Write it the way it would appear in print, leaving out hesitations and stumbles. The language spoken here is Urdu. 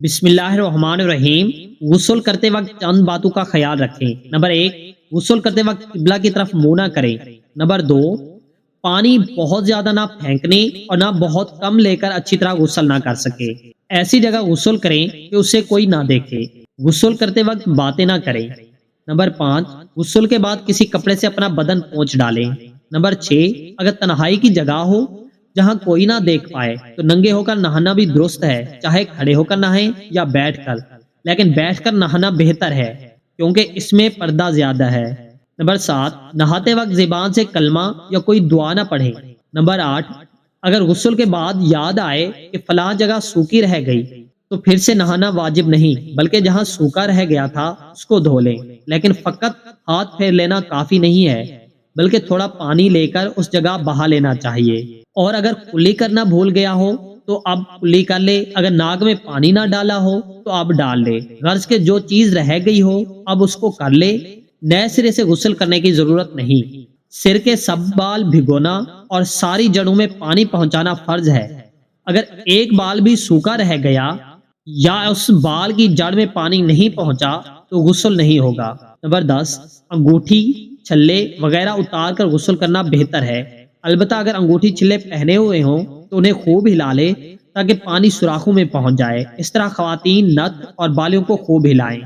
بسم اللہ الرحمن الرحیم۔ غسل کرتے وقت چند باتوں کا خیال رکھیں۔ نمبر 1، غسل کرتے وقت قبلہ کی طرف منہ نہ کریں۔ نمبر 2، پانی بہت زیادہ نہ پھینکنے اور نہ بہت کم لے کر اچھی طرح غسل نہ کر سکے۔ ایسی جگہ غسل کریں کہ اسے کوئی نہ دیکھے۔ غسل کرتے وقت باتیں نہ کریں۔ نمبر 5، غسل کے بعد کسی کپڑے سے اپنا بدن پونچھ ڈالیں۔ نمبر 6، اگر تنہائی کی جگہ ہو جہاں کوئی نہ دیکھ پائے تو ننگے ہو کر نہانا بھی درست ہے، چاہے کھڑے ہو کر نہائیں یا بیٹھ کر، لیکن بیٹھ کر نہانا بہتر ہے کیونکہ اس میں پردہ زیادہ ہے۔ نمبر 7، نہاتے وقت زبان سے کلمہ یا کوئی دعا نہ پڑھیں۔ نمبر 8، اگر غسل کے بعد یاد آئے کہ فلاں جگہ سوکھی رہ گئی تو پھر سے نہانا واجب نہیں، بلکہ جہاں سوکھا رہ گیا تھا اس کو دھو لیں، لیکن فقط ہاتھ پھیر لینا کافی نہیں ہے، بلکہ تھوڑا پانی لے کر اس جگہ بہا لینا چاہیے۔ اور اگر کلی کرنا بھول گیا ہو تو اب کلی کر لے، اگر ناک میں پانی نہ ڈالا ہو تو اب ڈال لے، غرض کہ جو چیز رہ گئی ہو اب اس کو کر لے، نئے سرے سے غسل کرنے کی ضرورت نہیں۔ سر کے سب بال بھگونا اور ساری جڑوں میں پانی پہنچانا فرض ہے۔ اگر ایک بال بھی سوکھا رہ گیا یا اس بال کی جڑ میں پانی نہیں پہنچا تو غسل نہیں ہوگا۔ نمبر 10، انگوٹھی، چھلے وغیرہ اتار کر غسل کرنا بہتر ہے، البتہ اگر انگوٹھی چھلے پہنے ہوئے ہوں تو انہیں خوب ہلا لے تاکہ پانی سوراخوں میں پہنچ جائے۔ اس طرح خواتین نت اور بالیوں کو خوب ہلائیں۔